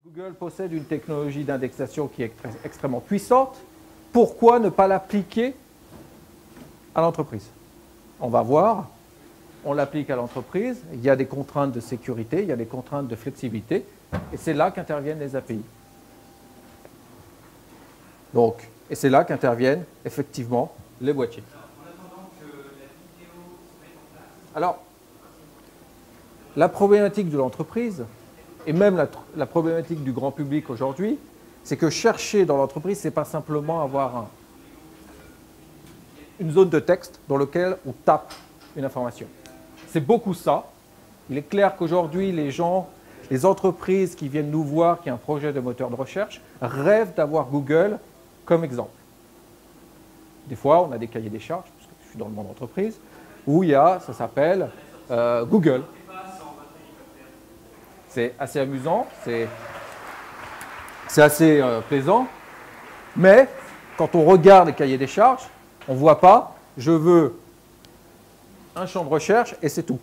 Google possède une technologie d'indexation qui est extrêmement puissante. Pourquoi ne pas l'appliquer à l'entreprise? On va voir, on l'applique à l'entreprise, il y a des contraintes de sécurité, il y a des contraintes de flexibilité, et c'est là qu'interviennent les API. Donc, et c'est là qu'interviennent effectivement les boîtiers. Alors, la problématique de l'entreprise, et même la problématique du grand public aujourd'hui, c'est que chercher dans l'entreprise, ce n'est pas simplement avoir une zone de texte dans laquelle on tape une information. C'est beaucoup ça. Il est clair qu'aujourd'hui, les entreprises qui viennent nous voir, qui ont un projet de moteur de recherche, rêvent d'avoir Google comme exemple. Des fois, on a des cahiers des charges, parce que je suis dans le monde d'entreprise, où il y a, ça s'appelle Google. C'est assez amusant, c'est assez plaisant, mais quand on regarde les cahiers des charges, on ne voit pas, je veux un champ de recherche et c'est tout.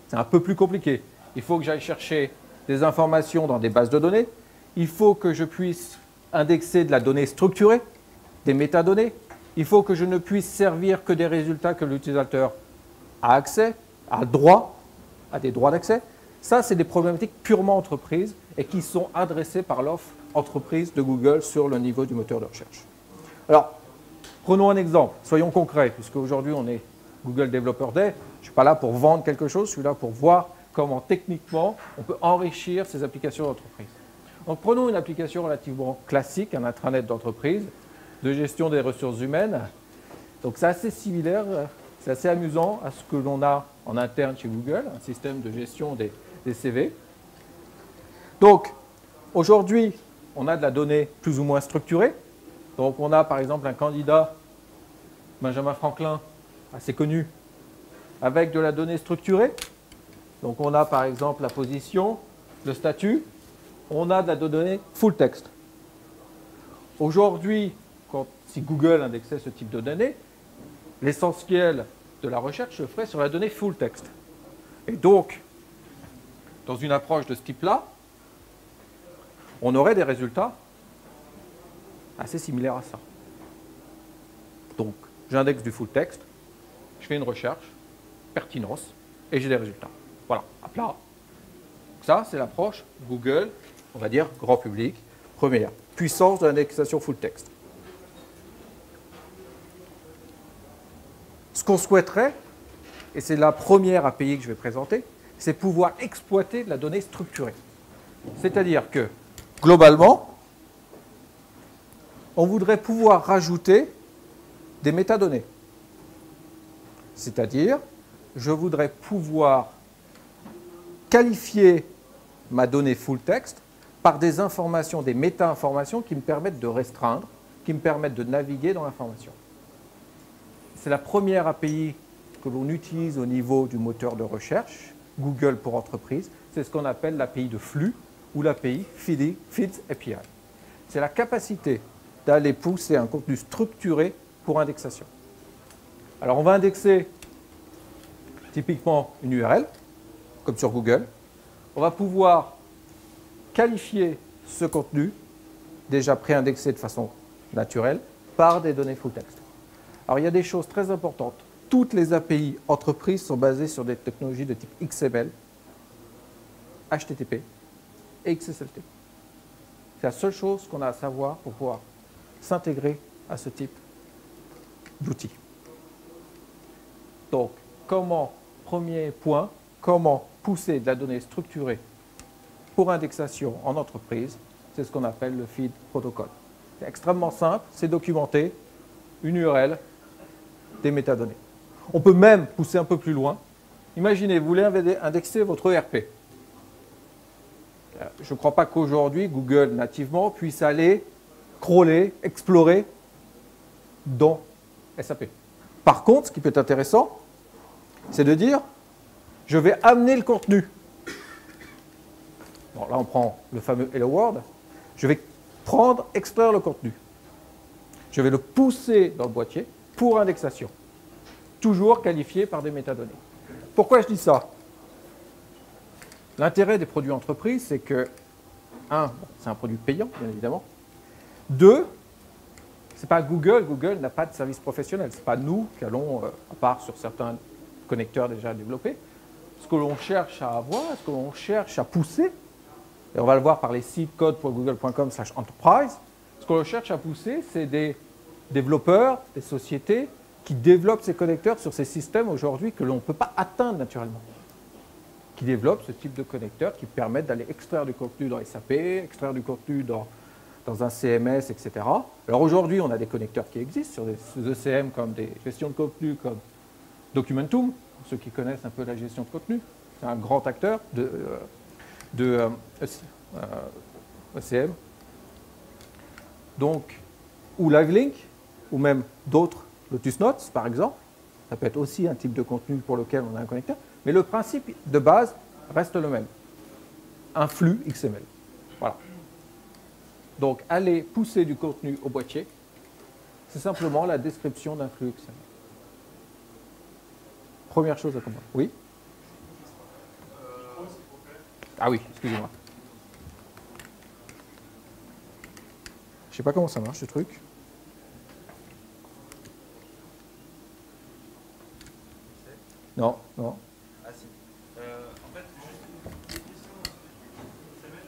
C'est un peu plus compliqué. Il faut que j'aille chercher des informations dans des bases de données, il faut que je puisse indexer de la donnée structurée, des métadonnées, il faut que je ne puisse servir que des résultats que l'utilisateur a accès, a droit, a des droits d'accès. Ça, c'est des problématiques purement entreprises et qui sont adressées par l'offre entreprise de Google sur le niveau du moteur de recherche. Alors, prenons un exemple, soyons concrets, puisque aujourd'hui on est Google Developer Day. Je ne suis pas là pour vendre quelque chose, je suis là pour voir comment techniquement on peut enrichir ces applications d'entreprise. Donc prenons une application relativement classique, un intranet d'entreprise, de gestion des ressources humaines. Donc c'est assez similaire, c'est assez amusant à ce que l'on a en interne chez Google, un système de gestion des CV. Donc aujourd'hui, on a de la donnée plus ou moins structurée. Donc on a par exemple un candidat, Benjamin Franklin, assez connu, avec de la donnée structurée. Donc on a par exemple la position, le statut, on a de la donnée full text. Aujourd'hui, si Google indexait ce type de données, l'essentiel de la recherche se ferait sur la donnée full text. Et donc, dans une approche de ce type-là, on aurait des résultats assez similaires à ça. Donc, j'indexe du full text, je fais une recherche, pertinence, et j'ai des résultats. Voilà, à plat. Ça, c'est l'approche Google, on va dire grand public, première. Puissance de l'indexation full text. Ce qu'on souhaiterait, et c'est la première API que je vais présenter, c'est pouvoir exploiter de la donnée structurée. C'est-à-dire que, globalement, on voudrait pouvoir rajouter des métadonnées. C'est-à-dire, je voudrais pouvoir qualifier ma donnée full text par des informations, des méta-informations qui me permettent de restreindre, qui me permettent de naviguer dans l'information. C'est la première API que l'on utilise au niveau du moteur de recherche, Google pour entreprise. C'est ce qu'on appelle l'API de flux ou l'API Feeds API. C'est la capacité d'aller pousser un contenu structuré pour indexation. Alors on va indexer typiquement une URL, comme sur Google. On va pouvoir qualifier ce contenu, déjà préindexé de façon naturelle, par des données full text. Alors il y a des choses très importantes. Toutes les API entreprises sont basées sur des technologies de type XML, HTTP et XSLT. C'est la seule chose qu'on a à savoir pour pouvoir s'intégrer à ce type d'outils. Donc, premier point, comment pousser de la donnée structurée pour indexation en entreprise, c'est ce qu'on appelle le feed protocol. C'est extrêmement simple, c'est documenté, une URL, des métadonnées. On peut même pousser un peu plus loin. Imaginez, vous voulez indexer votre ERP. Je ne crois pas qu'aujourd'hui, Google nativement puisse aller crawler, explorer dans SAP. Par contre, ce qui peut être intéressant, c'est de dire, je vais amener le contenu. Bon, là, on prend le fameux Hello World. Je vais extraire le contenu. Je vais le pousser dans le boîtier pour indexation. Toujours qualifié par des métadonnées. Pourquoi je dis ça? L'intérêt des produits entreprises, c'est que Un, c'est un produit payant, bien évidemment. Deux, c'est pas Google. Google n'a pas de service professionnel. Ce n'est pas nous qui allons, à part sur certains connecteurs déjà développés. Ce que l'on cherche à avoir, ce que l'on cherche à pousser, et on va le voir par les sites code.google.com/enterprise, ce que l'on cherche à pousser, c'est des développeurs, des sociétés qui développent ces connecteurs sur ces systèmes aujourd'hui que l'on ne peut pas atteindre naturellement. Qui développent ce type de connecteurs qui permettent d'aller extraire du contenu dans SAP, extraire du contenu dans un CMS, etc. Alors aujourd'hui, on a des connecteurs qui existent sur des ECM comme des gestions de contenu comme Documentum, pour ceux qui connaissent un peu la gestion de contenu. C'est un grand acteur de ECM. Donc, ou LiveLink, ou même d'autres, Lotus Notes par exemple. Ça peut être aussi un type de contenu pour lequel on a un connecteur. Mais le principe de base reste le même. Un flux XML. Voilà. Donc, aller pousser du contenu au boîtier, c'est simplement la description d'un flux XML. Première chose à comprendre. Oui? Ah oui, excusez-moi. Je ne sais pas comment ça marche, ce truc. Non, non. Ah si. En fait, juste une petite question XML.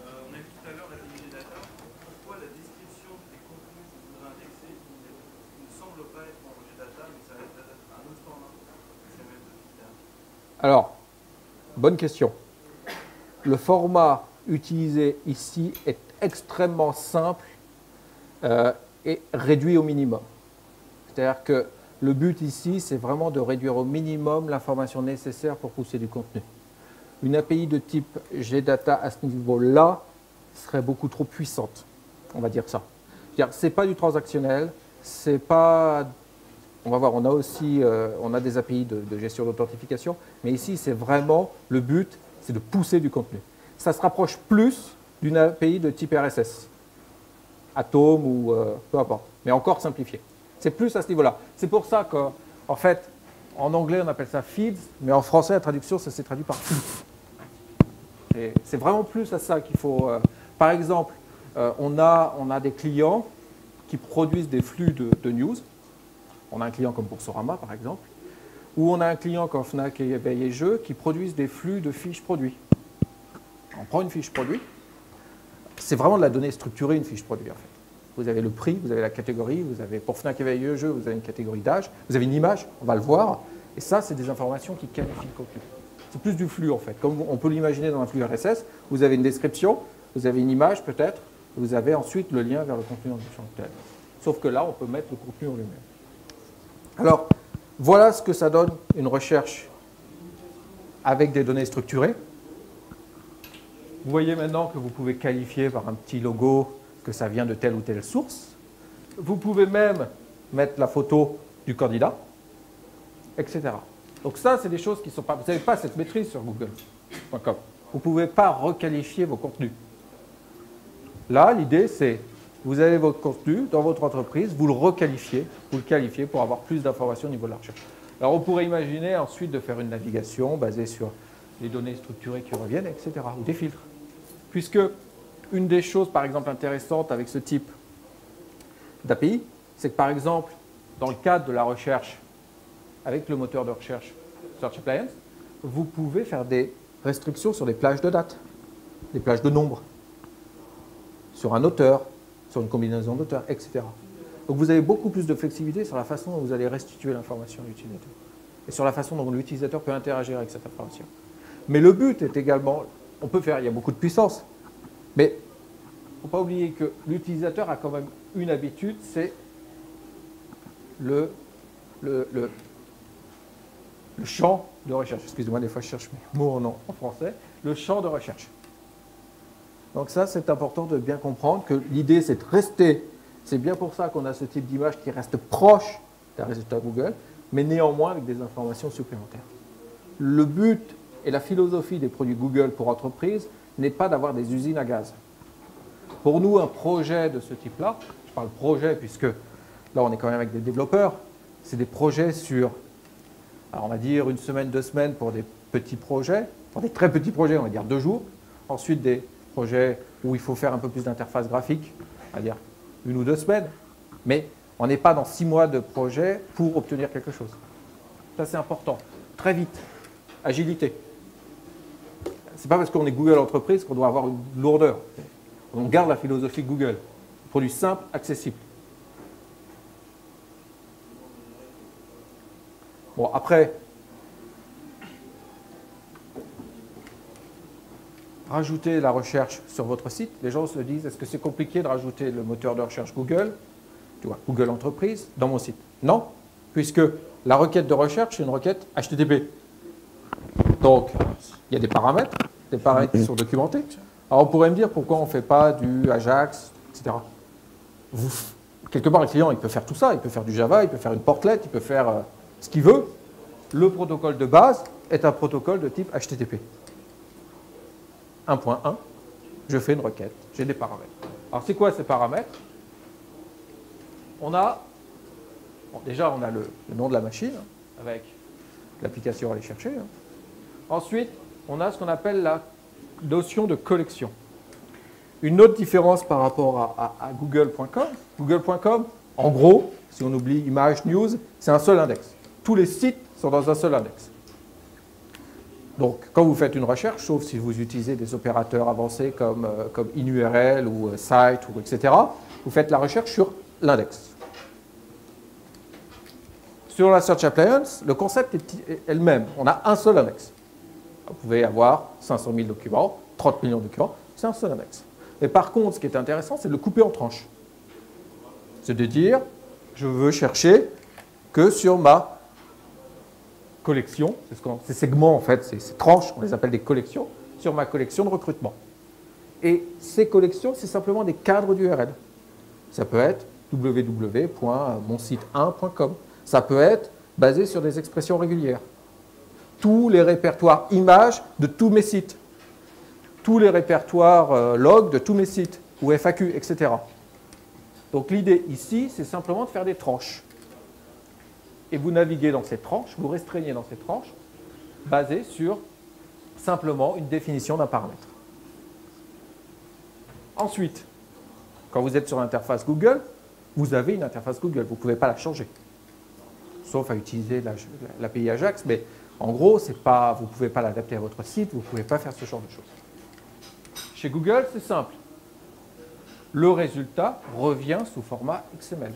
On a vu tout à l'heure la DG data. Pourquoi la description des contenus que vous voudrez indexer ne semble pas être en rejet data, mais ça va être un autre format XML de critères? Alors, bonne question. Le format utilisé ici est extrêmement simple et réduit au minimum. C'est-à-dire que le but ici, c'est vraiment de réduire au minimum l'information nécessaire pour pousser du contenu. Une API de type GData à ce niveau-là serait beaucoup trop puissante, on va dire ça. Ce n'est pas du transactionnel, c'est pas... On va voir, on a aussi on a des API de gestion d'authentification, mais ici, c'est vraiment le but, c'est de pousser du contenu. Ça se rapproche plus d'une API de type RSS, Atom ou peu importe, mais encore simplifié. C'est plus à ce niveau-là. C'est pour ça qu'en fait, en anglais, on appelle ça feeds, mais en français, la traduction, ça s'est traduit par flux. C'est vraiment plus à ça qu'il faut... par exemple, on a des clients qui produisent des flux de news. On a un client comme Boursorama, par exemple, ou on a un client comme Fnac et Veille et Jeux qui produisent des flux de fiches produits. On prend une fiche produit. C'est vraiment de la donnée structurée, une fiche produit, en fait. Vous avez le prix, vous avez la catégorie, vous avez pour Fnac et Veille et Jeux, vous avez une catégorie d'âge, vous avez une image, on va le voir, et ça, c'est des informations qui qualifient le contenu. C'est plus du flux, en fait. Comme on peut l'imaginer dans un flux RSS, vous avez une description, vous avez une image, peut-être, vous avez ensuite le lien vers le contenu en tant que tel. Sauf que là, on peut mettre le contenu en lui-même. Alors, voilà ce que ça donne une recherche avec des données structurées. Vous voyez maintenant que vous pouvez qualifier par un petit logo que ça vient de telle ou telle source. Vous pouvez même mettre la photo du candidat, etc. Donc ça, c'est des choses qui ne sont pas... Vous n'avez pas cette maîtrise sur google.com. Vous ne pouvez pas requalifier vos contenus. Là, l'idée, c'est vous avez votre contenu dans votre entreprise, vous le requalifiez, vous le qualifiez pour avoir plus d'informations au niveau de la recherche. Alors, on pourrait imaginer ensuite de faire une navigation basée sur les données structurées qui reviennent, etc., ou des filtres. Puisque une des choses, par exemple, intéressantes avec ce type d'API, c'est que, par exemple, dans le cadre de la recherche, avec le moteur de recherche Search Appliance, vous pouvez faire des restrictions sur des plages de date, des plages de nombre, sur un auteur, sur une combinaison d'auteurs, etc. Donc vous avez beaucoup plus de flexibilité sur la façon dont vous allez restituer l'information à l'utilisateur et sur la façon dont l'utilisateur peut interagir avec cette information. Mais le but est également, on peut faire, il y a beaucoup de puissance, mais il ne faut pas oublier que l'utilisateur a quand même une habitude, c'est le champ de recherche. Excusez-moi, des fois je cherche mes mots en français. Le champ de recherche. Donc ça, c'est important de bien comprendre que l'idée, c'est de rester. C'est bien pour ça qu'on a ce type d'image qui reste proche des résultats Google, mais néanmoins avec des informations supplémentaires. Le but et la philosophie des produits Google pour entreprise n'est pas d'avoir des usines à gaz. Pour nous, un projet de ce type-là, je parle projet puisque là, on est quand même avec des développeurs, c'est des projets sur, alors on va dire, une semaine, 2 semaines pour des petits projets, pour des très petits projets, on va dire 2 jours, ensuite des projets où il faut faire un peu plus d'interface graphique, c'est-à-dire 1 ou 2 semaines, mais on n'est pas dans 6 mois de projet pour obtenir quelque chose. Ça, c'est important. Très vite. Agilité. C'est pas parce qu'on est Google Entreprise qu'on doit avoir une lourdeur. On garde la philosophie Google. Produit simple, accessible. Bon, après, rajouter la recherche sur votre site. Les gens se disent, est-ce que c'est compliqué de rajouter le moteur de recherche Google, tu vois, Google Entreprise, dans mon site? Non, puisque la requête de recherche, c'est une requête HTTP. Donc, il y a des paramètres qui sont documentés. Alors, on pourrait me dire pourquoi on ne fait pas du Ajax, etc. Quelque part, le client, il peut faire tout ça. Il peut faire du Java, il peut faire une portlet, il peut faire ce qu'il veut. Le protocole de base est un protocole de type HTTP. 1.1, je fais une requête, j'ai des paramètres. Alors, c'est quoi ces paramètres? On a, bon, déjà, on a le nom de la machine, avec l'application à aller chercher. Ensuite, on a ce qu'on appelle la notion de collection. Une autre différence par rapport à Google.com. Google.com, en gros, si on oublie Image, News, c'est un seul index. Tous les sites sont dans un seul index. Donc, quand vous faites une recherche, sauf si vous utilisez des opérateurs avancés comme InURL ou Site, ou etc., vous faites la recherche sur l'index. Sur la Search Appliance, le concept est le même. On a un seul index. Vous pouvez avoir 500 000 documents, 30 millions de documents, c'est un seul index. Mais par contre, ce qui est intéressant, c'est de le couper en tranches. C'est de dire, je veux chercher que sur ma collection, ces segments en fait, ces tranches, on les appelle des collections, sur ma collection de recrutement. Et ces collections, c'est simplement des cadres d'URL. Ça peut être www.monsite1.com. Ça peut être basé sur des expressions régulières. Tous les répertoires images de tous mes sites. Tous les répertoires log de tous mes sites, ou FAQ, etc. Donc l'idée ici, c'est simplement de faire des tranches. Et vous naviguez dans ces tranches, vous restreignez dans ces tranches, basées sur simplement une définition d'un paramètre. Ensuite, quand vous êtes sur l'interface Google, vous avez une interface Google, vous ne pouvez pas la changer. Sauf à utiliser l'API Ajax, mais en gros, vous ne pouvez pas l'adapter à votre site, vous ne pouvez pas faire ce genre de choses. Chez Google, c'est simple. Le résultat revient sous format XML.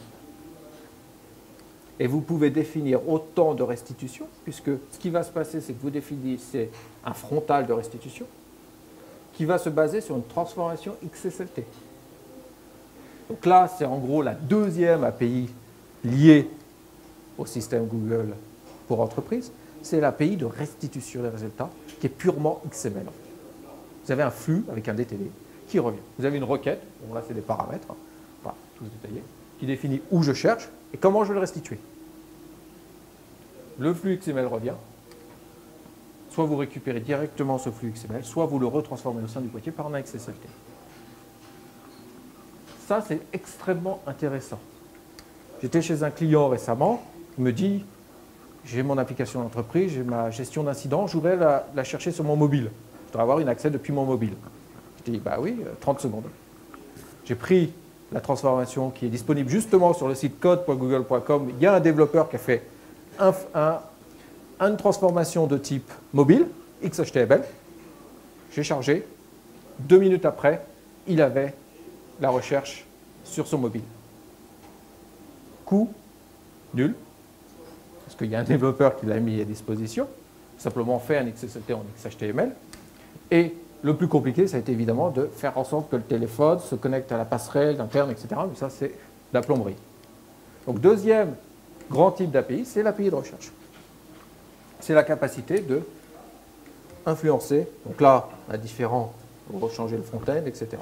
Et vous pouvez définir autant de restitution, puisque ce qui va se passer, c'est que vous définissez un frontal de restitution qui va se baser sur une transformation XSLT. Donc là, c'est en gros la deuxième API liée au système Google pour entreprise. C'est l'API de restitution des résultats qui est purement XML. Vous avez un flux avec un DTD qui revient. Vous avez une requête, bon là c'est des paramètres, voilà, tous détaillés, qui définit où je cherche et comment je vais le restituer. Le flux XML revient. Soit vous récupérez directement ce flux XML, soit vous le retransformez au sein du boîtier par un XSLT. Ça, c'est extrêmement intéressant. J'étais chez un client récemment, il me dit, j'ai mon application d'entreprise, j'ai ma gestion d'incidents, je voudrais la chercher sur mon mobile. Je dois avoir un accès depuis mon mobile. Je dis, bah oui, 30 secondes. J'ai pris la transformation qui est disponible justement sur le site code.google.com. Il y a un développeur qui a fait une transformation de type mobile, XHTML. J'ai chargé. 2 minutes après, il avait la recherche sur son mobile. Coût nul, parce qu'il y a un développeur qui l'a mis à disposition. Simplement fait un XSLT en XHTML. Et le plus compliqué, ça a été évidemment de faire en sorte que le téléphone se connecte à la passerelle interne, etc. Mais ça, c'est de la plomberie. Donc, deuxième grand type d'API, c'est l'API de recherche. C'est la capacité de influencer. Donc là, on a différents, on va changer le front-end, etc.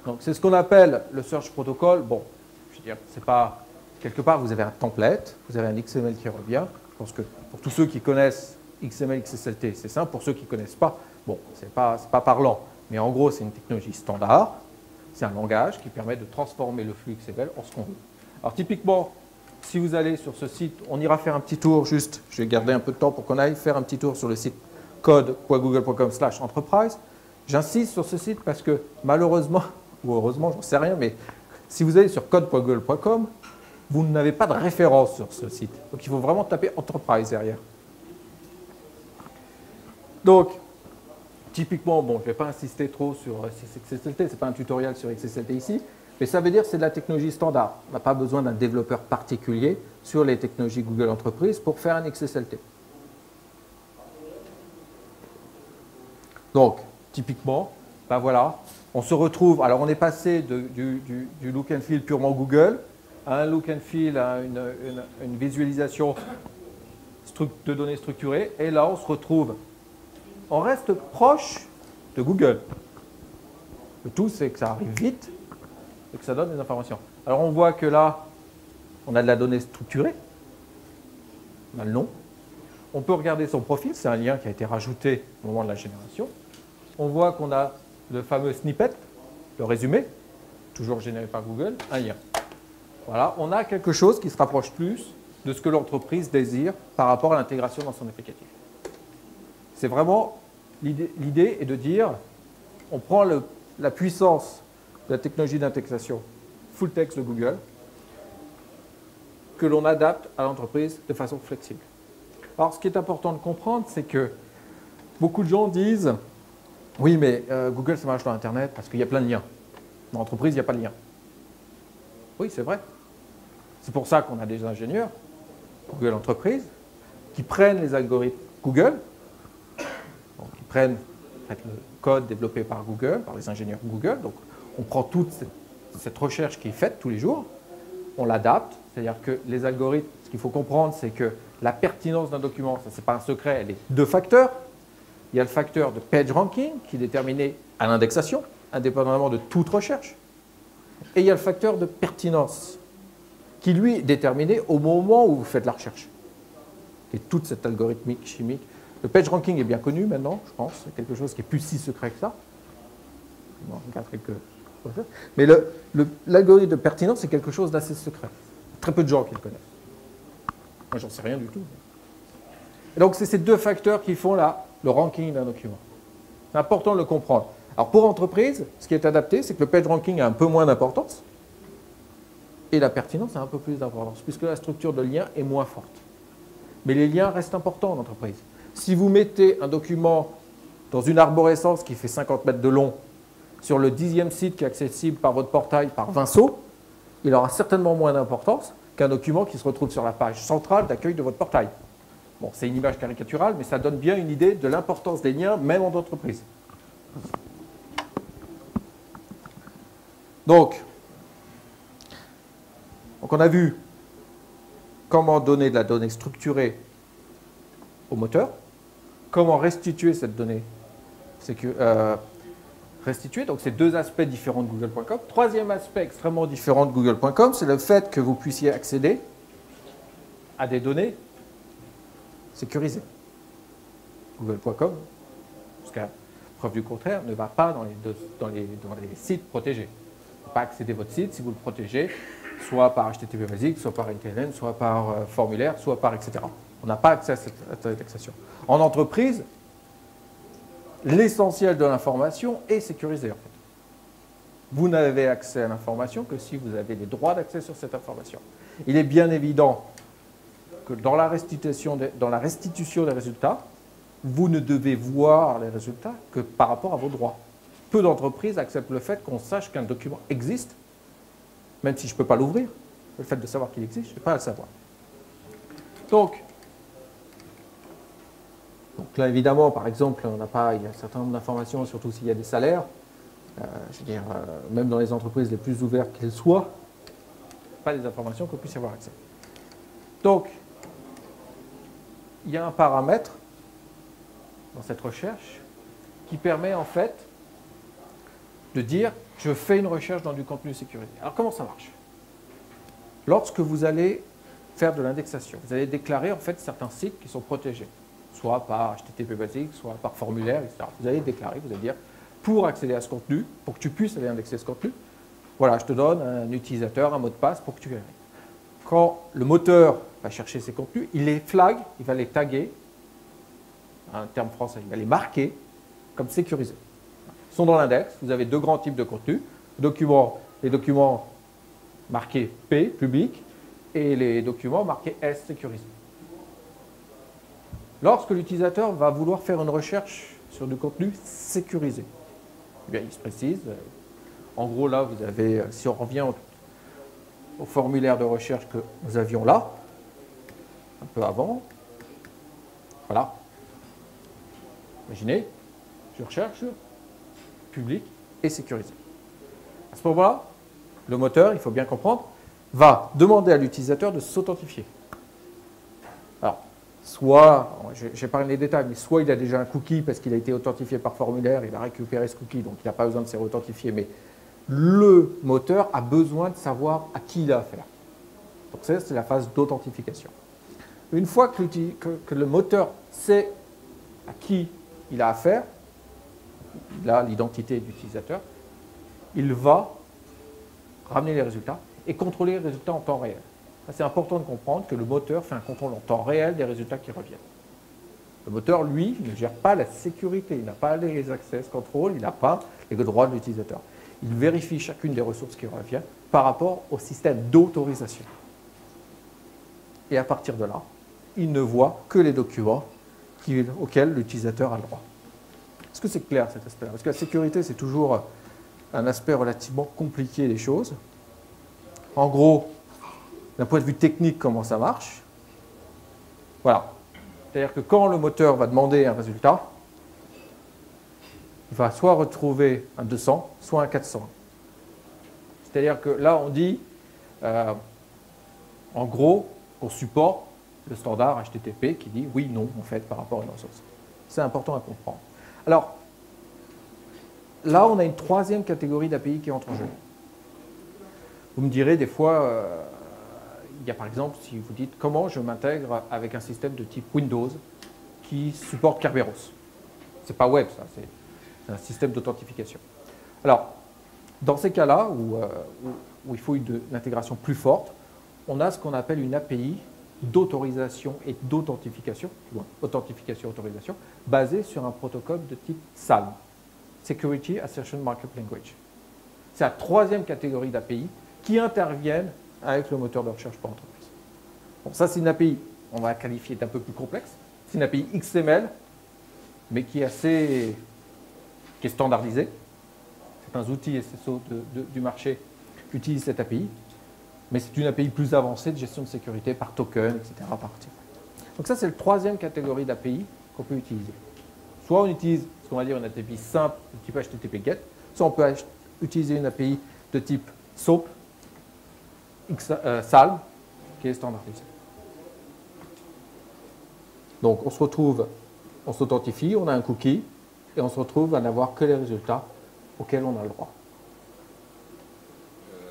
Donc, c'est ce qu'on appelle le Search Protocol. Bon, je veux dire, c'est pas... Quelque part, vous avez un template, vous avez un XML qui revient. Je pense que pour tous ceux qui connaissent XML, XSLT, c'est simple. Pour ceux qui ne connaissent pas, bon, c'est pas parlant. Mais en gros, c'est une technologie standard. C'est un langage qui permet de transformer le flux XML en ce qu'on veut. Alors, typiquement, si vous allez sur ce site, on ira faire un petit tour juste. Je vais garder un peu de temps pour qu'on aille faire un petit tour sur le site code.google.com/entreprise. J'insiste sur ce site parce que malheureusement, ou heureusement, j'en sais rien, mais si vous allez sur code.google.com, vous n'avez pas de référence sur ce site. Donc il faut vraiment taper Enterprise derrière. Donc, typiquement, bon, je ne vais pas insister trop sur XSLT, ce n'est pas un tutoriel sur XSLT ici, mais ça veut dire que c'est de la technologie standard. On n'a pas besoin d'un développeur particulier sur les technologies Google Entreprise pour faire un XSLT. Donc, typiquement, ben voilà, on se retrouve, alors on est passé du look and feel purement Google à un look and feel, à une visualisation de données structurées, et là on se retrouve, on reste proche de Google. Le tout, c'est que ça arrive vite et que ça donne des informations. Alors on voit que là, on a de la donnée structurée, on a le nom. On peut regarder son profil, c'est un lien qui a été rajouté au moment de la génération. On voit qu'on a le fameux snippet, le résumé, toujours généré par Google, un lien. Voilà, on a quelque chose qui se rapproche plus de ce que l'entreprise désire par rapport à l'intégration dans son applicatif. C'est vraiment, l'idée est de dire, on prend la puissance de la technologie d'indexation full text de Google, que l'on adapte à l'entreprise de façon flexible. Alors, ce qui est important de comprendre, c'est que beaucoup de gens disent « Oui, mais Google, ça marche dans Internet parce qu'il y a plein de liens. Dans l'entreprise, il n'y a pas de lien. » Oui, c'est vrai. C'est pour ça qu'on a des ingénieurs, Google Entreprise, qui prennent les algorithmes Google, donc qui prennent en fait, le code développé par Google, par les ingénieurs Google. Donc, on prend toute cette recherche qui est faite tous les jours, on l'adapte, c'est-à-dire que les algorithmes, ce qu'il faut comprendre, c'est que la pertinence d'un document, ça c'est pas un secret, elle est deux facteurs. Il y a le facteur de page ranking qui est déterminé à l'indexation, indépendamment de toute recherche. Et il y a le facteur de pertinence qui, lui, est déterminé au moment où vous faites la recherche. Et toute cette algorithmique chimique. Le page ranking est bien connu maintenant, je pense. C'est quelque chose qui est plus si secret que ça. On regarderait que... Mais l'algorithme de pertinence, c'est quelque chose d'assez secret. Très peu de gens qui le connaissent. Moi, j'en sais rien du tout. Et donc, c'est ces deux facteurs qui font le ranking d'un document. C'est important de le comprendre. Alors, pour entreprise, ce qui est adapté, c'est que le page ranking a un peu moins d'importance et la pertinence a un peu plus d'importance, puisque la structure de lien est moins forte. Mais les liens restent importants en entreprise. Si vous mettez un document dans une arborescence qui fait 50 mètres de long sur le 10e site qui est accessible par votre portail par 20 sauts, il aura certainement moins d'importance qu'un document qui se retrouve sur la page centrale d'accueil de votre portail. Bon, c'est une image caricaturale, mais ça donne bien une idée de l'importance des liens, même en entreprise. Donc, on a vu comment donner de la donnée structurée au moteur, comment restituer cette donnée restituer. Donc, c'est deux aspects différents de Google.com. Troisième aspect extrêmement différent de Google.com, c'est le fait que vous puissiez accéder à des données sécurisées. Google.com, jusqu'à preuve du contraire, ne va pas dans les sites protégés. Vous ne pouvez pas accéder à votre site si vous le protégez, soit par HTTP basique, soit par NTLM, soit par formulaire, soit par etc. On n'a pas accès à cette indexation. En entreprise, l'essentiel de l'information est sécurisé en fait. Vous n'avez accès à l'information que si vous avez les droits d'accès sur cette information. Il est bien évident que dans la restitution des résultats, vous ne devez voir les résultats que par rapport à vos droits. Peu d'entreprises acceptent le fait qu'on sache qu'un document existe, même si je ne peux pas l'ouvrir. Le fait de savoir qu'il existe, je ne peux pas le savoir. Donc là, évidemment, par exemple, il y a un certain nombre d'informations, surtout s'il y a des salaires. Je veux dire, même dans les entreprises les plus ouvertes qu'elles soient, pas des informations qu'on puisse y avoir accès. Donc, il y a un paramètre dans cette recherche qui permet en fait de dire je fais une recherche dans du contenu sécurisé. Alors, comment ça marche? Lorsque vous allez faire de l'indexation, vous allez déclarer en fait certains sites qui sont protégés, soit par HTTP basique, soit par formulaire, etc. Vous allez déclarer, vous allez dire, pour accéder à ce contenu, pour que tu puisses aller indexer ce contenu, voilà, je te donne un utilisateur, un mot de passe pour que tu vérifies. Quand le moteur va chercher ces contenus, il les flag, il va les taguer, un terme français, il va les marquer comme sécurisés. sont dans l'index. Vous avez deux grands types de contenus. Les documents marqués P, public, et les documents marqués S, sécurisés. Lorsque l'utilisateur va vouloir faire une recherche sur du contenu sécurisé, eh bien, il se précise. En gros, là, vous avez, si on revient au formulaire de recherche que nous avions là, un peu avant, voilà. Imaginez, je recherche sur public et sécurisé. À ce moment-là, le moteur, il faut bien comprendre, va demander à l'utilisateur de s'authentifier. Alors, soit, je n'ai pas les détails, mais soit il a déjà un cookie parce qu'il a été authentifié par formulaire, il a récupéré ce cookie, donc il n'a pas besoin de se réauthentifier, mais le moteur a besoin de savoir à qui il a affaire. Donc ça, c'est la phase d'authentification. Une fois que le moteur sait à qui il a affaire, il a l'identité d'utilisateur, il va ramener les résultats et contrôler les résultats en temps réel. C'est important de comprendre que le moteur fait un contrôle en temps réel des résultats qui reviennent. Le moteur, lui, ne gère pas la sécurité, il n'a pas les access control, il n'a pas les droits de l'utilisateur. Il vérifie chacune des ressources qui reviennent par rapport au système d'autorisation. Et à partir de là, il ne voit que les documents auxquels l'utilisateur a le droit. Est-ce que c'est clair cet aspect-là? Parce que la sécurité, c'est toujours un aspect relativement compliqué des choses. En gros, d'un point de vue technique, comment ça marche? Voilà. C'est-à-dire que quand le moteur va demander un résultat, il va soit retrouver un 200, soit un 400. C'est-à-dire que là, on dit, en gros, qu'on supporte le standard HTTP qui dit oui, non, en fait, par rapport à une ressource. C'est important à comprendre. Alors, là, on a une troisième catégorie d'API qui entre en jeu. Vous me direz, des fois, il y a par exemple, si vous dites comment je m'intègre avec un système de type Windows qui supporte Kerberos. Ce n'est pas web, ça, c'est un système d'authentification. Alors, dans ces cas-là, où il faut une intégration plus forte, on a ce qu'on appelle une API d'autorisation et d'authentification, authentification-autorisation, basée sur un protocole de type SALM, Security Assertion Markup Language. C'est la troisième catégorie d'API qui interviennent avec le moteur de recherche pour entreprise. Bon, ça, c'est une API, on va la qualifier d'un peu plus complexe. C'est une API XML, mais qui est standardisée. Certains outils SSO du marché utilisent cette API, mais c'est une API plus avancée de gestion de sécurité par token, etc. Donc ça, c'est la troisième catégorie d'API qu'on peut utiliser. Soit on utilise ce qu'on va dire une API simple de type HTTP GET, soit on peut utiliser une API de type SOAP, SALM, qui est standardisée. Donc on se retrouve, on s'authentifie, on a un cookie, et on se retrouve à n'avoir que les résultats auxquels on a le droit.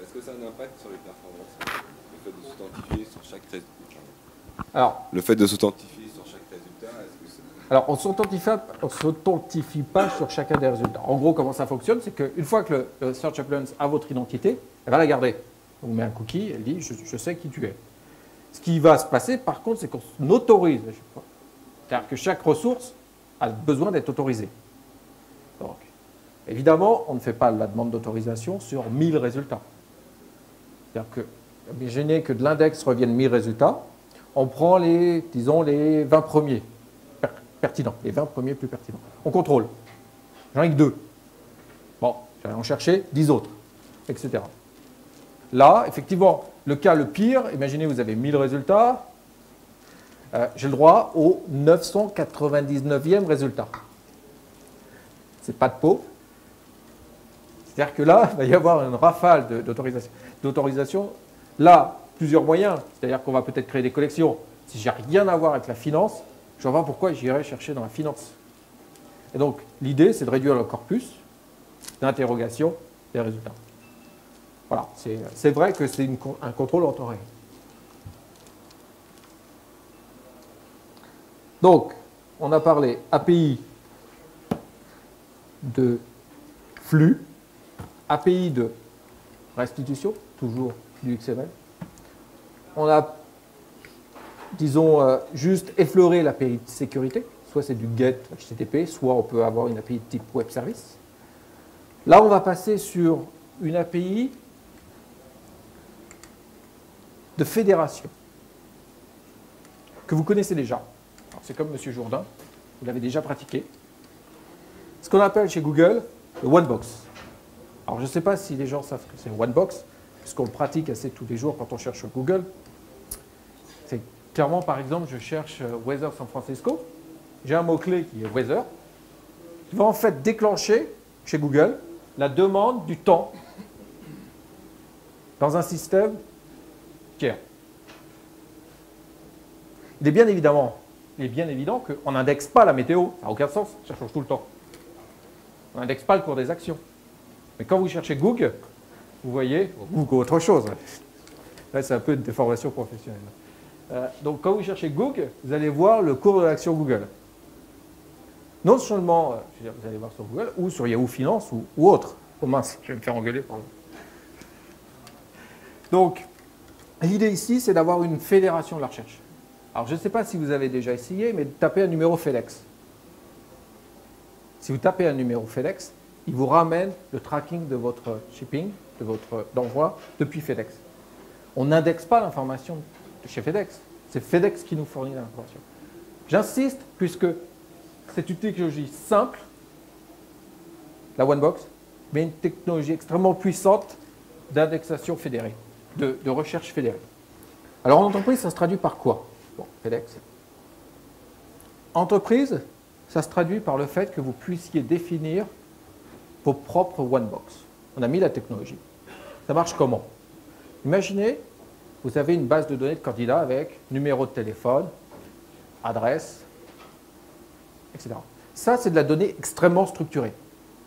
Est-ce que ça a un impact sur les performances, le fait de s'authentifier sur chaque résultat? Alors, le fait de s'authentifier sur chaque résultat, est-ce que alors, on ne s'authentifie pas sur chacun des résultats. En gros, comment ça fonctionne, c'est qu'une fois que le Search Appliance a votre identité, elle va la garder. On met un cookie, elle dit je sais qui tu es. Ce qui va se passer, par contre, c'est qu'on autorise. C'est-à-dire que chaque ressource a besoin d'être autorisée. Donc, évidemment, on ne fait pas la demande d'autorisation sur 1000 résultats. C'est-à-dire que, imaginez que de l'index reviennent 1000 résultats, on prend disons, les 20 premiers pertinents, les 20 premiers plus pertinents. On contrôle. J'en ai que 2. Bon, j'allais en chercher 10 autres, etc. Là, effectivement, le cas le pire, imaginez vous avez 1000 résultats, j'ai le droit au 999e résultat. C'est pas de peau. C'est-à-dire que là, il va y avoir une rafale d'autorisation. Là, plusieurs moyens. C'est-à-dire qu'on va peut-être créer des collections. Si j'ai rien à voir avec la finance, je ne vois pas pourquoi j'irais chercher dans la finance. Et donc, l'idée, c'est de réduire le corpus d'interrogation des résultats. Voilà, c'est vrai que c'est un contrôle en temps réel. Donc, on a parlé API de flux, API de restitution, toujours du XML. On a, disons, juste effleuré l'API de sécurité, soit c'est du GET HTTP, soit on peut avoir une API de type web service. Là, on va passer sur une API de fédération que vous connaissez déjà. C'est comme M. Jourdain, vous l'avez déjà pratiqué. Ce qu'on appelle chez Google le OneBox. Alors, je ne sais pas si les gens savent que c'est OneBox, puisqu'on le pratique assez tous les jours quand on cherche sur Google. C'est clairement, par exemple, je cherche Weather San Francisco. J'ai un mot-clé qui est Weather, qui va en fait déclencher chez Google la demande du temps dans un système tiers. Il est bien évident qu'on n'indexe pas la météo, ça n'a aucun sens, ça change tout le temps. On n'indexe pas le cours des actions. Mais quand vous cherchez Google, vous voyez, Google autre chose. Là, c'est un peu une déformation professionnelle. Donc, quand vous cherchez Google, vous allez voir le cours de l'action Google. Non seulement, vous allez voir sur Google, ou sur Yahoo Finance, ou autre. Oh mince, je vais me faire engueuler, pardon. Donc, l'idée ici, c'est d'avoir une fédération de la recherche. Alors, je ne sais pas si vous avez déjà essayé, mais de taper un numéro FedEx. Si vous tapez un numéro FedEx, il vous ramène le tracking de votre shipping, de votre envoi, depuis FedEx. On n'indexe pas l'information de chez FedEx. C'est FedEx qui nous fournit l'information. J'insiste, puisque c'est une technologie simple, la OneBox, mais une technologie extrêmement puissante d'indexation fédérée, de recherche fédérée. Alors en entreprise, ça se traduit par quoi? Bon, FedEx. Entreprise, ça se traduit par le fait que vous puissiez définir vos propres OneBox. On a mis la technologie. Ça marche comment? Imaginez, vous avez une base de données de candidats avec numéro de téléphone, adresse, etc. Ça, c'est de la donnée extrêmement structurée.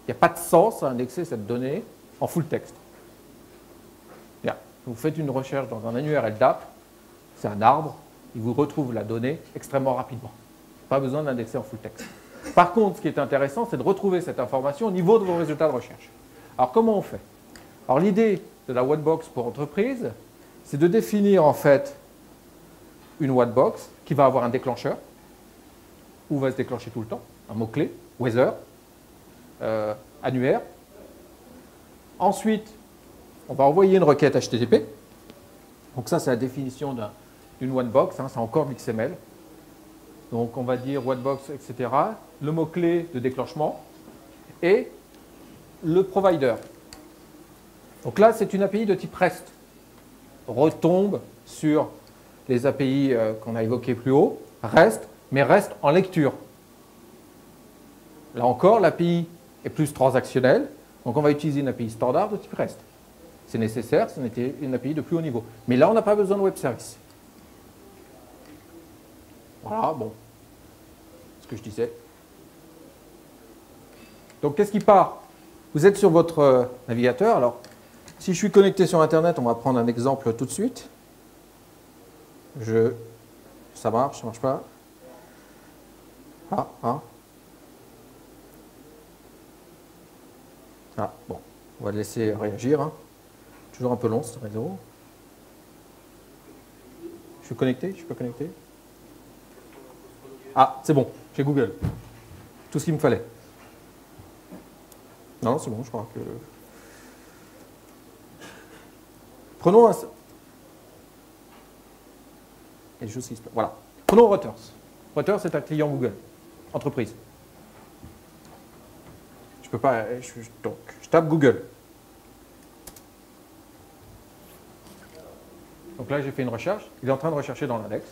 Il n'y a pas de sens à indexer cette donnée en full texte. Bien. Vous faites une recherche dans un annuaire LDAP, c'est un arbre, il vous retrouve la donnée extrêmement rapidement. Pas besoin d'indexer en full texte. Par contre, ce qui est intéressant, c'est de retrouver cette information au niveau de vos résultats de recherche. Alors, comment on fait? Alors, l'idée de la OneBox pour entreprise, c'est de définir en fait une OneBox qui va avoir un déclencheur, où va se déclencher tout le temps, un mot-clé, weather, annuaire. Ensuite, on va envoyer une requête HTTP. Donc ça, c'est la définition d'une OneBox, hein, c'est encore de l'XML. Donc on va dire OneBox, etc. Le mot-clé de déclenchement et le provider. Donc là, c'est une API de type REST. Retombe sur les API qu'on a évoquées plus haut, REST, mais REST en lecture. Là encore, l'API est plus transactionnelle, donc on va utiliser une API standard de type REST. C'est nécessaire, c'est une API de plus haut niveau. Mais là, on n'a pas besoin de web service. Voilà, bon, ce que je disais. Donc, qu'est-ce qui part? Vous êtes sur votre navigateur. Alors, si je suis connecté sur Internet, on va prendre un exemple tout de suite. Ça marche pas? Ah, bon, on va le laisser réagir. Hein. Toujours un peu long ce réseau. Je suis connecté? Je peux connecter? Ah, c'est bon, j'ai Google. Tout ce qu'il me fallait. Non, c'est bon, je crois que... Prenons un... Et juste ici. Voilà. Prenons Reuters. Reuters, c'est un client Google. Entreprise. Je peux pas... Donc, je tape Google. Donc là, j'ai fait une recherche. Il est en train de rechercher dans l'index.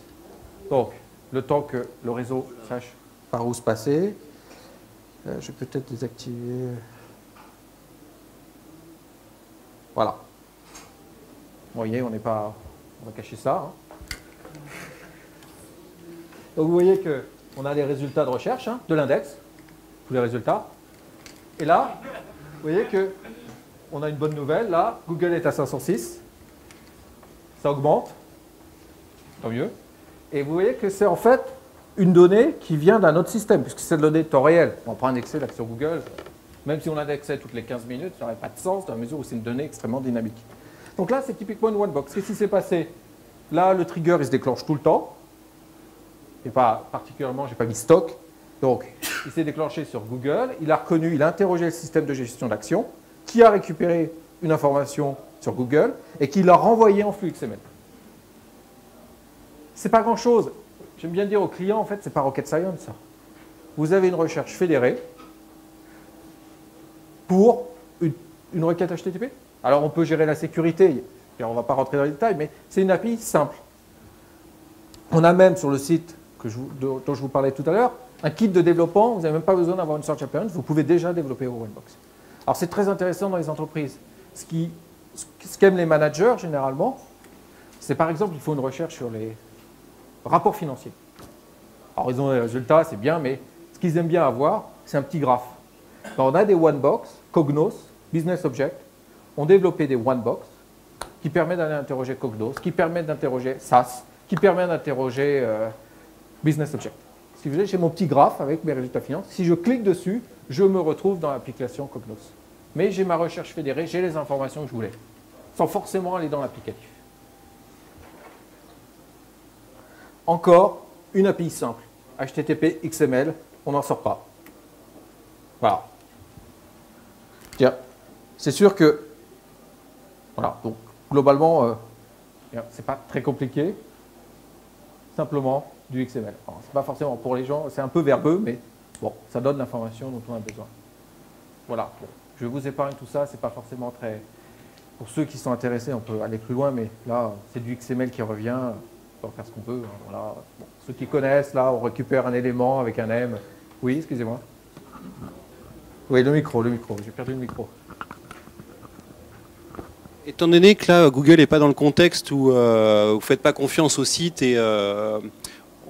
Donc, le temps que le réseau sache par où se passer, je vais peut-être désactiver... Voilà. Vous voyez, on n'est pas... On va cacher ça. Hein. Donc vous voyez qu'on a les résultats de recherche hein, de l'index, tous les résultats. Et là, vous voyez qu'on a une bonne nouvelle. Là, Google est à 506. Ça augmente. Tant mieux. Et vous voyez que c'est en fait une donnée qui vient d'un autre système, puisque c'est de donnée de temps réel. On ne va pas indexer l'action Google. Même si on l'indexait toutes les 15 minutes, ça n'aurait pas de sens dans la mesure où c'est une donnée extrêmement dynamique. Donc là, c'est typiquement une OneBox. Qu'est-ce qui s'est passé? Là, le trigger, il se déclenche tout le temps. Et pas particulièrement, je n'ai pas mis stock. Donc, il s'est déclenché sur Google, il a reconnu, il a interrogé le système de gestion d'actions, qui a récupéré une information sur Google et qui l'a renvoyée en flux XML. C'est pas grand-chose. J'aime bien dire aux clients, en fait, c'est pas rocket science, ça. Vous avez une recherche fédérée pour une requête HTTP. Alors, on peut gérer la sécurité, et on ne va pas rentrer dans les détails, mais c'est une API simple. On a même sur le site dont je vous parlais tout à l'heure, un kit de développement, vous n'avez même pas besoin d'avoir une search appearance, vous pouvez déjà développer au OneBox. Alors, c'est très intéressant dans les entreprises. Ce qu'aiment les managers, généralement, c'est par exemple, il faut une recherche sur les rapports financiers. Alors, ils ont des résultats, c'est bien, mais ce qu'ils aiment bien avoir, c'est un petit graphe. Alors, on a des OneBox, Cognos, Business Object, ont développé des OneBox qui permettent d'aller interroger Cognos, qui permettent d'interroger SAS, qui permettent d'interroger Business Object. Si vous voulez, j'ai mon petit graphe avec mes résultats financiers. Si je clique dessus, je me retrouve dans l'application Cognos. Mais j'ai ma recherche fédérée, j'ai les informations que je voulais, sans forcément aller dans l'applicatif. Encore une API simple, HTTP, XML, on n'en sort pas. Voilà. Tiens, c'est sûr que, voilà, donc globalement, c'est pas très compliqué, simplement du XML. C'est pas forcément pour les gens, c'est un peu verbeux, mais bon, ça donne l'information dont on a besoin. Voilà. Bon. Je vous épargne tout ça, c'est pas forcément très... Pour ceux qui sont intéressés, on peut aller plus loin, mais là, c'est du XML qui revient, on peut faire ce qu'on peut. Voilà. Bon. Ceux qui connaissent, là, on récupère un élément avec un M. Oui, excusez-moi. Oui, le micro, j'ai perdu le micro. Étant donné que là, Google n'est pas dans le contexte où vous ne faites pas confiance au site et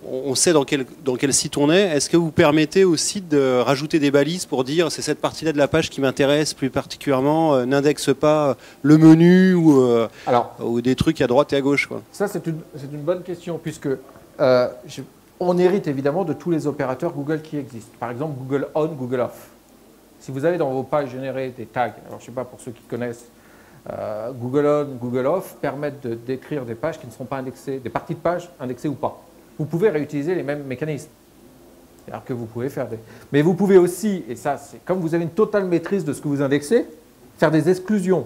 on sait dans quel site on est, est-ce que vous permettez au site de rajouter des balises pour dire c'est cette partie-là de la page qui m'intéresse plus particulièrement, n'indexe pas le menu ou des trucs à droite et à gauche, quoi. Ça, c'est une bonne question, puisque on hérite évidemment de tous les opérateurs Google qui existent. Par exemple, Google On, Google Off. Si vous avez dans vos pages générées des tags, alors je ne sais pas pour ceux qui connaissent, Google On, Google Off permettent de décrire des pages qui ne seront pas indexées, des parties de pages indexées ou pas. Vous pouvez réutiliser les mêmes mécanismes. C'est-à-dire que vous pouvez faire des... Mais vous pouvez aussi, et ça, c'est comme vous avez une totale maîtrise de ce que vous indexez, faire des exclusions.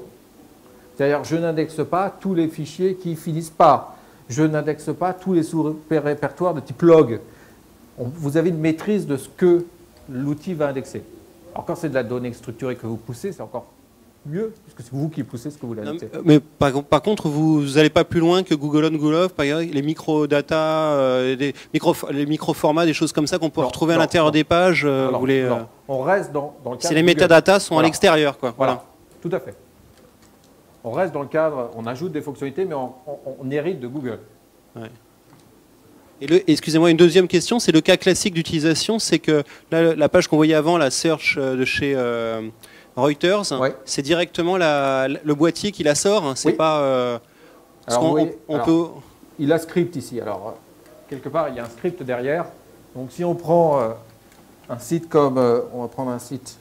C'est-à-dire, je n'indexe pas tous les fichiers qui finissent par. Je n'indexe pas tous les sous-répertoires de type log. Vous avez une maîtrise de ce que l'outil va indexer. Alors, quand c'est de la donnée structurée que vous poussez, c'est encore mieux, parce que c'est vous qui poussez ce que vous l'indexez. Mais par contre, vous n'allez pas plus loin que Google On, Google Off, par exemple, les microdata, les micro-formats, des choses comme ça qu'on peut retrouver à l'intérieur des pages. On reste dans le cadre. Si les métadatas sont à l'extérieur, quoi. Voilà. Tout à fait. On reste dans le cadre, on ajoute des fonctionnalités, mais on hérite de Google. Ouais. Et excusez-moi, une deuxième question, c'est le cas classique d'utilisation, c'est que là, la page qu'on voyait avant, la search de chez Reuters, ouais, c'est directement le boîtier qui la sort, hein, c'est oui, pas... Il a script ici, alors quelque part il y a un script derrière, donc si on prend un site comme, on va prendre un site,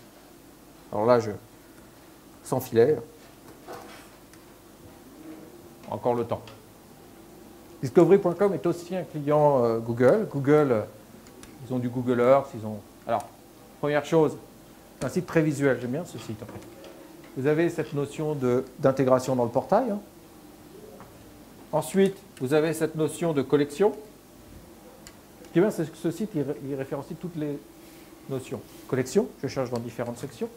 alors là sans filet, encore le temps. Discovery.com est aussi un client Google. Google, ils ont du Google Earth, Alors, première chose, c'est un site très visuel, j'aime bien ce site en fait. Vous avez cette notion d'intégration dans le portail. Hein. Ensuite, vous avez cette notion de collection. Ce qui est bien, c'est que ce site, il référencie toutes les notions. Collection, je cherche dans différentes sections.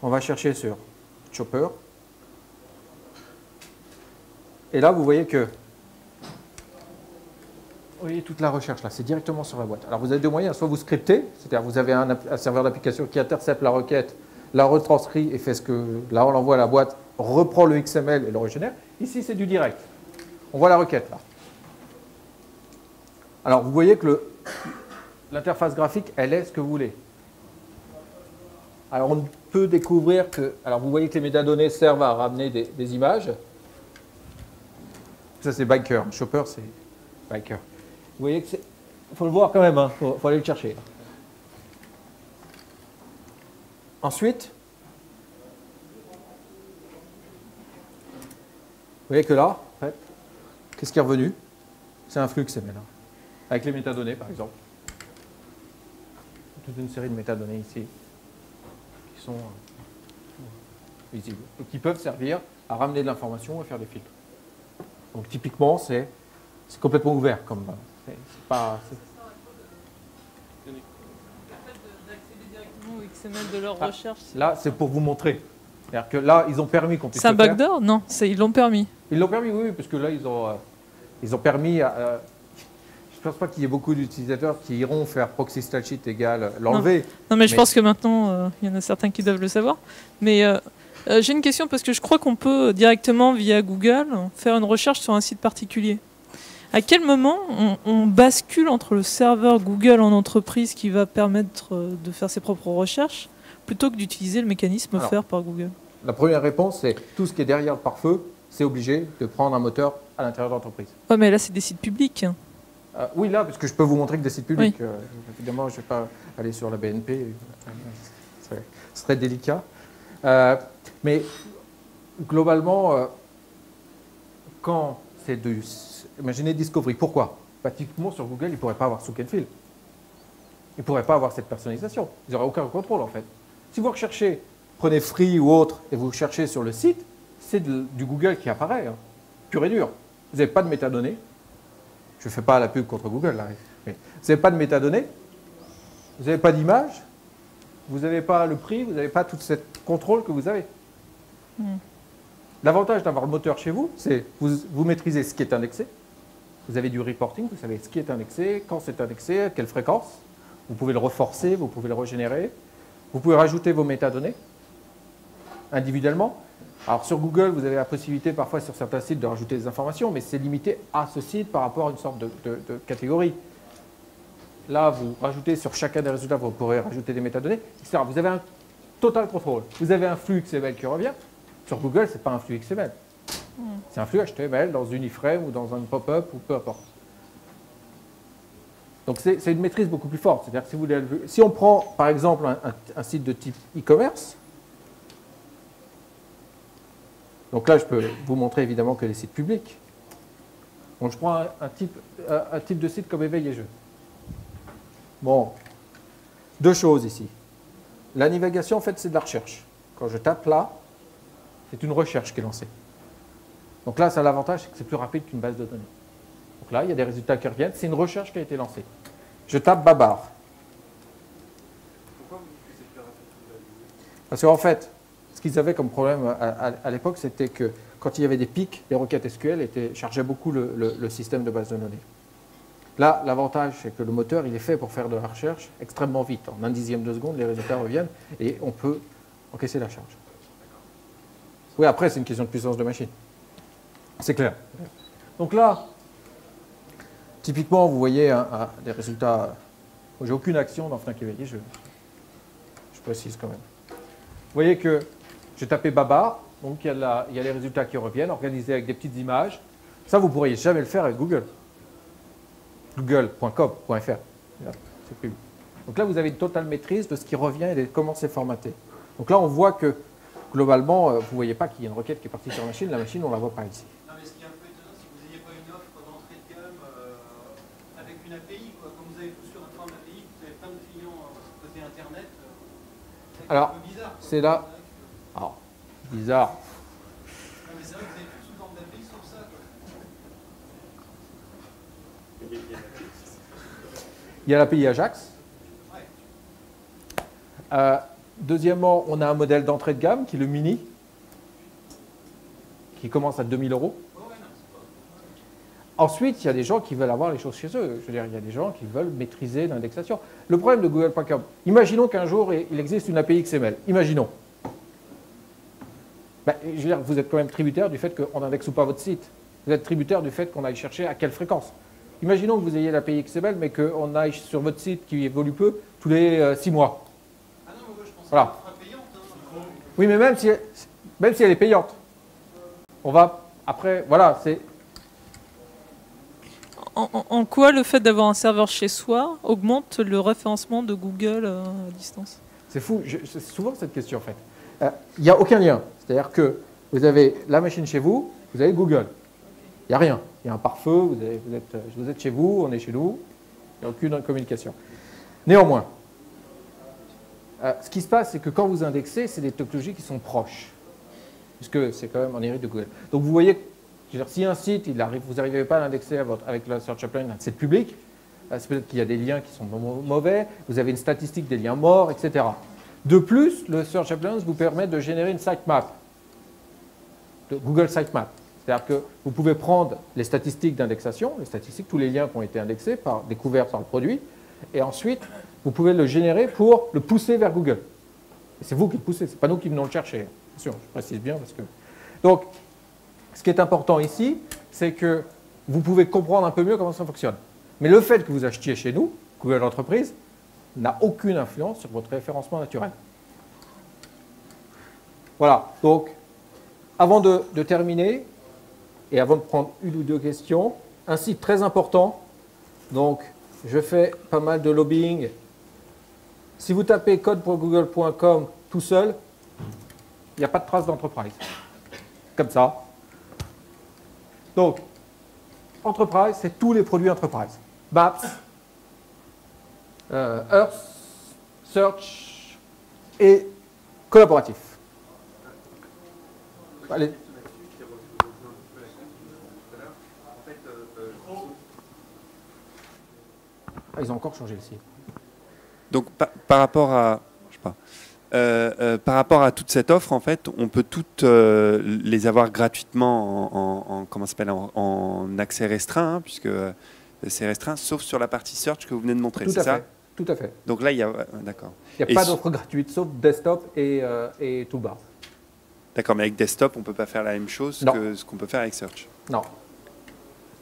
On va chercher sur Chopper. Et là, vous voyez que, vous voyez toute la recherche là, c'est directement sur la boîte. Alors vous avez deux moyens, soit vous scriptez, c'est-à-dire vous avez un serveur d'application qui intercepte la requête, la retranscrit et fait ce que, là on l'envoie à la boîte, reprend le XML et le régénère. Ici c'est du direct. On voit la requête là. Alors vous voyez que l'interface graphique, elle est ce que vous voulez. Alors on peut découvrir que, alors vous voyez que les métadonnées servent à ramener des images. Ça, c'est Biker. Chopper, c'est Biker. Vous voyez que c'est... Il faut le voir quand même, hein. Faut aller le chercher. Ensuite, vous voyez que là, en fait, qu'est-ce qui est revenu? C'est un flux XML. Avec les métadonnées, par exemple. toute une série de métadonnées ici qui sont visibles et qui peuvent servir à ramener de l'information et faire des filtres. Donc typiquement, c'est complètement ouvert. Comme, c'est pas, Le fait d'accéder directement au XML de leur recherche. là, c'est pour vous montrer. C'est-à-dire que là, ils ont permis qu'on puisse C'est un le faire. backdoor? Non, ils l'ont permis. Ils l'ont permis, oui, parce que là, ils ont permis à... je ne pense pas qu'il y ait beaucoup d'utilisateurs qui iront faire proxy style sheet égale l'enlever. Non, mais je pense que maintenant, il y en a certains qui doivent le savoir. Mais j'ai une question parce que je crois qu'on peut directement, via Google, faire une recherche sur un site particulier. À quel moment on bascule entre le serveur Google en entreprise qui va permettre de faire ses propres recherches plutôt que d'utiliser le mécanisme offert par Google? La première réponse, c'est tout ce qui est derrière le pare-feu, c'est obligé de prendre un moteur à l'intérieur de l'entreprise. Ouais, mais là, c'est des sites publics. Oui, là, parce que je peux vous montrer que des sites publics. Évidemment, je ne vais pas aller sur la BNP, ce serait délicat. Mais globalement, quand c'est de... Imaginez Discovery, pourquoi? Typiquement, sur Google, ils ne pourraient pas avoir Look and Feel. Ils ne pourraient pas avoir cette personnalisation. Ils n'auraient aucun contrôle, en fait. Si vous recherchez, prenez Free ou autre, et vous cherchez sur le site, c'est du Google qui apparaît, hein, pur et dur. Vous n'avez pas de métadonnées. Je ne fais pas la pub contre Google, là. Mais vous n'avez pas de métadonnées, vous n'avez pas d'image, vous n'avez pas le prix, vous n'avez pas tout ce contrôle que vous avez. L'avantage d'avoir le moteur chez vous, c'est que vous maîtrisez ce qui est indexé. Vous avez du reporting, vous savez ce qui est indexé, quand c'est indexé, à quelle fréquence. Vous pouvez le reforcer, vous pouvez le régénérer. Vous pouvez rajouter vos métadonnées individuellement. Alors sur Google, vous avez la possibilité parfois sur certains sites de rajouter des informations, mais c'est limité à ce site par rapport à une sorte de catégorie. Là, vous rajoutez sur chacun des résultats, vous pourrez rajouter des métadonnées, etc. Vous avez un total contrôle. Vous avez un flux XML qui revient. Sur Google, ce n'est pas un flux XML. C'est un flux HTML dans une iframe ou dans un pop-up ou peu importe. Donc c'est une maîtrise beaucoup plus forte. C'est-à-dire que si on prend par exemple un site de type e-commerce, donc là je peux vous montrer évidemment que les sites publics. Donc je prends un type de site comme Éveil et Jeux. Bon, deux choses ici. La navigation en fait c'est de la recherche. Quand je tape là, c'est une recherche qui est lancée. Donc là, ça a l'avantage, c'est que c'est plus rapide qu'une base de données. Donc là, il y a des résultats qui reviennent. C'est une recherche qui a été lancée. Je tape Babar. Pourquoi vous dites que c'est plus rapide que Google? Parce qu'en fait, ce qu'ils avaient comme problème à l'époque, c'était que quand il y avait des pics, les requêtes SQL chargeaient beaucoup le système de base de données. Là, l'avantage, c'est que le moteur, il est fait pour faire de la recherche extrêmement vite. En 1/10 de seconde, les résultats reviennent et on peut encaisser la charge. Oui, après, c'est une question de puissance de machine. C'est clair. Donc là, typiquement, vous voyez des résultats. J'ai aucune action dans Fnac Éveillé, je précise quand même. Vous voyez que j'ai tapé Babar, donc il y a les résultats qui reviennent, organisés avec des petites images. Ça, vous ne pourriez jamais le faire avec Google. Google.com.fr. Donc là, vous avez une totale maîtrise de ce qui revient et de comment c'est formaté. Donc là, on voit que globalement, vous ne voyez pas qu'il y a une requête qui est partie sur la machine on ne la voit pas ici. Non, mais ce qui est un peu étonnant, c'est que vous n'ayez pas une offre d'entrée de gamme avec une API. Quoi. Comme vous avez tout sur une forme API, vous avez plein de clients côté Internet. C'est Alors, un peu bizarre. Quoi. c'est là. Alors, bizarre. Non, mais c'est vrai que vous avez tout sous forme d'API sur ça. Quoi. Il y a l'API Ajax. Ouais. Deuxièmement, on a un modèle d'entrée de gamme qui est le Mini, qui commence à 2000 €. Oh, ouais, non, c'est pas... Ensuite, il y a des gens qui veulent avoir les choses chez eux. Je veux dire, il y a des gens qui veulent maîtriser l'indexation. Le problème de Google.com, imaginons qu'un jour, il existe une API XML. Imaginons. Ben, je veux dire, vous êtes quand même tributaire du fait qu'on n'indexe ou pas votre site. Vous êtes tributaire du fait qu'on aille chercher à quelle fréquence. Imaginons que vous ayez l'API XML, mais qu'on aille sur votre site qui évolue peu tous les 6 mois. Ah non, mais moi je pensais Voilà. qu'elle sera payante. Hein. Oui, mais même si elle est payante, on va après, voilà, c'est... En quoi le fait d'avoir un serveur chez soi augmente le référencement de Google à distance? C'est fou, c'est souvent cette question en fait. Il n'y a aucun lien. C'est-à-dire que vous avez la machine chez vous, vous avez Google. Il n'y a rien. Il y a un pare-feu, vous êtes chez vous, on est chez nous, il n'y a aucune communication. Néanmoins, Ce qui se passe, c'est que quand vous indexez, c'est des technologies qui sont proches, puisque c'est quand même en hérite de Google. Donc vous voyez, je veux dire, si un site, vous n'arrivez pas à l'indexer avec la Search Appliance, c'est public, c'est peut-être qu'il y a des liens qui sont mauvais, vous avez une statistique des liens morts, etc. De plus, le Search Appliance vous permet de générer une sitemap, de Google Sitemap. C'est-à-dire que vous pouvez prendre les statistiques d'indexation, les statistiques, tous les liens qui ont été indexés, découverts par le produit, et ensuite, vous pouvez le générer pour le pousser vers Google. Et c'est vous qui le poussez, ce n'est pas nous qui venons le chercher. Attention, je précise bien parce que... Donc, ce qui est important ici, c'est que vous pouvez comprendre un peu mieux comment ça fonctionne. Mais le fait que vous achetiez chez nous, Google Entreprise, n'a aucune influence sur votre référencement naturel. Voilà, donc, avant de terminer, et avant de prendre une ou deux questions, un site très important, donc je fais pas mal de lobbying. Si vous tapez code.google.com tout seul, il n'y a pas de trace d'entreprise. Comme ça. Donc, Enterprise, c'est tous les produits Enterprise. Maps, Earth, Search et collaboratif. Allez. Ah, ils ont encore changé ici. Donc par rapport à, je sais pas, par rapport à toute cette offre, en fait, on peut toutes les avoir gratuitement comment ça s'appelle, en accès restreint, hein, puisque c'est restreint, sauf sur la partie search que vous venez de montrer. Tout c'est à ça fait. Tout à fait. Donc là, il y a, d'accord. Il n'y a pas d'offre gratuite, sauf desktop et toolbar. D'accord, mais avec desktop, on ne peut pas faire la même chose que ce qu'on peut faire avec search. Non.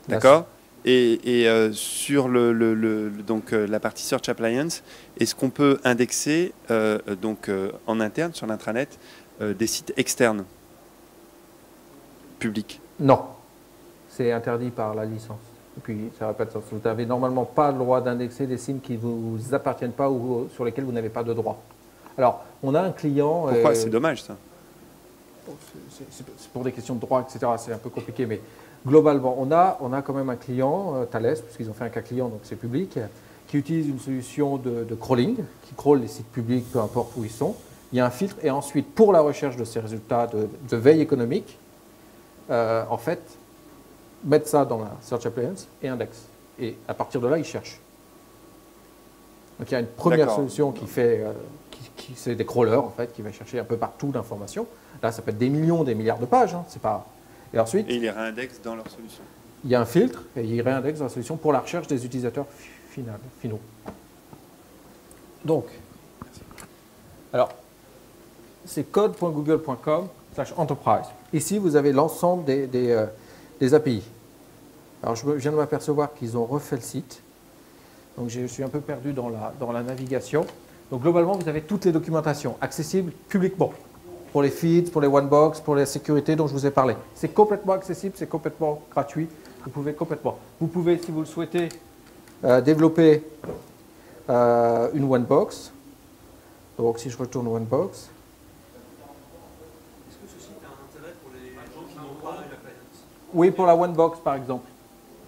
D'accord. Et sur donc, la partie Search Appliance, est-ce qu'on peut indexer en interne sur l'intranet des sites externes publics? Non. C'est interdit par la licence. Et puis, ça n'a pas de sens. Vous n'avez normalement pas le droit d'indexer des sites qui ne vous appartiennent pas ou sur lesquels vous n'avez pas de droit. Alors, on a un client... Pourquoi? C'est dommage, ça. C'est pour des questions de droit, etc. C'est un peu compliqué, mais... Globalement, on a quand même un client, Thales, puisqu'ils ont fait un cas client, donc c'est public, qui utilise une solution de crawling, qui crawl les sites publics, peu importe où ils sont. Il y a un filtre, et ensuite, pour la recherche de ces résultats de veille économique, en fait, mettre ça dans la Search Appliance et index. Et à partir de là, ils cherchent. Donc il y a une première solution qui fait, c'est des crawlers, en fait, qui va chercher un peu partout l'information. Là, ça peut être des millions, des milliards de pages, hein, c'est pas... Et ensuite, ils les réindexent dans leur solution. Il y a un filtre et ils réindexent dans la solution pour la recherche des utilisateurs finaux. Donc, alors, c'est code.google.com/enterprise. Ici, vous avez l'ensemble des API. Alors, je viens de m'apercevoir qu'ils ont refait le site. Donc, je suis un peu perdu dans la navigation. Donc, globalement, vous avez toutes les documentations accessibles publiquement. Pour les feeds, pour les one-box, pour la sécurité dont je vous ai parlé. C'est complètement accessible, c'est complètement gratuit. Vous pouvez complètement. Vous pouvez, si vous le souhaitez, développer une one-box. Donc, si je retourne one-box. Est-ce que ce site a un intérêt pour les gens qui n'ont pas une appliance? Oui, pour la one-box, par exemple.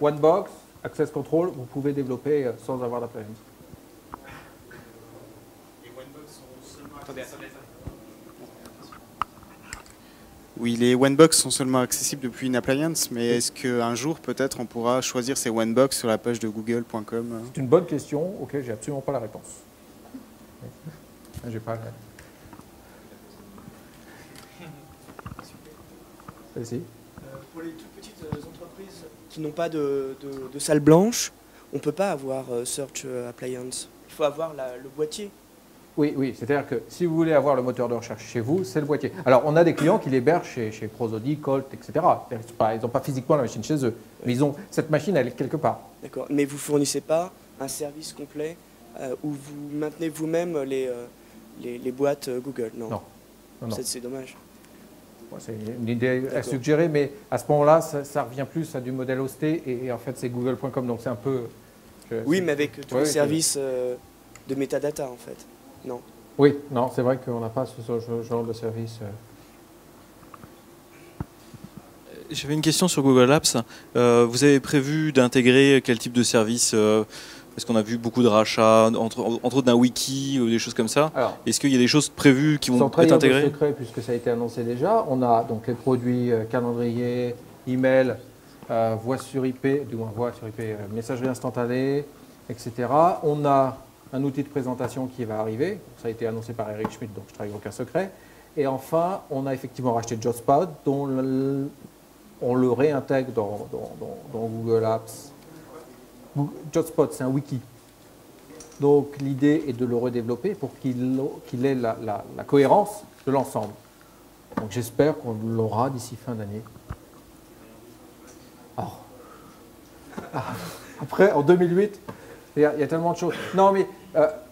One-box, access control, vous pouvez développer sans avoir d'appliance. Les one-box sont seulement accessibles. Oui, les OneBox sont seulement accessibles depuis une appliance, mais est-ce qu'un jour, peut-être, on pourra choisir ces OneBox sur la page de google.com? C'est une bonne question auquel j'ai absolument pas la réponse. J'ai pas. Allez-y. Pour les toutes petites entreprises qui n'ont pas de salle blanche, on ne peut pas avoir Search Appliance. Il faut avoir le boîtier. Oui, c'est-à-dire que si vous voulez avoir le moteur de recherche chez vous, c'est le boîtier. Alors, on a des clients qui l'hébergent chez Prosody, Colt, etc. Ils n'ont pas physiquement la machine chez eux, mais ils ont cette machine, elle est quelque part. D'accord, mais vous ne fournissez pas un service complet où vous maintenez vous-même les boîtes Google? Non. C'est dommage. C'est une idée à suggérer, mais à ce moment-là, ça revient plus à du modèle hosté, et en fait, c'est google.com, donc c'est un peu... Oui, mais avec tous les services de metadata, en fait. Non. Oui, non, c'est vrai qu'on n'a pas ce genre de service. J'avais une question sur Google Apps. Vous avez prévu d'intégrer quel type de service Parce qu'on a vu beaucoup de rachats, entre autres d'un wiki ou des choses comme ça. Est-ce qu'il y a des choses prévues qui vont être intégrées? Secret, puisque ça a été annoncé déjà. On a donc les produits calendrier, email, voix sur IP, messagerie instantanée, etc. On a un outil de présentation qui va arriver. Ça a été annoncé par Eric Schmidt, donc je ne trahis aucun secret. Et enfin, on a effectivement racheté JotSpot, dont on le réintègre dans Google Apps. JotSpot, c'est un wiki. Donc l'idée est de le redévelopper pour qu'il ait la cohérence de l'ensemble. Donc j'espère qu'on l'aura d'ici fin d'année. Après, en 2008, il y a tellement de choses. Non, mais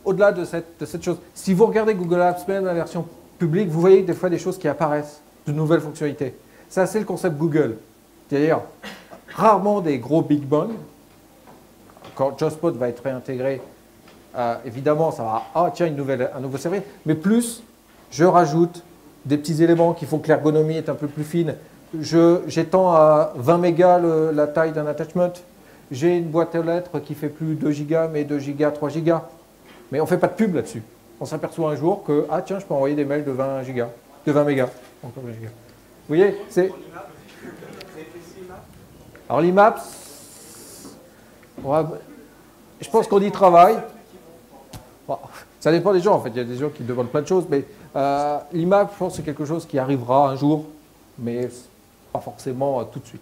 au-delà de cette chose, si vous regardez Google Apps, même la version publique, vous voyez des fois des choses qui apparaissent, de nouvelles fonctionnalités. Ça, c'est le concept Google. C'est-à-dire, rarement des gros big bang. Quand JotSpot va être réintégré, évidemment, ça va, tiens, un nouveau service. Mais plus, je rajoute des petits éléments qui font que l'ergonomie est un peu plus fine. J'étends à 20 mégas la taille d'un attachment. J'ai une boîte aux lettres qui fait plus 2 gigas, mais 2 gigas, 3 gigas. Mais on ne fait pas de pub là-dessus. On s'aperçoit un jour que, tiens, je peux envoyer des mails de 20 gigas, de 20 mégas. Encore 20 gigas. Vous voyez, c'est... Alors l'IMAP, je pense qu'on y travaille. Bon, ça dépend des gens, en fait. Il y a des gens qui demandent plein de choses, mais l'IMAP, je pense que c'est quelque chose qui arrivera un jour, mais pas forcément tout de suite.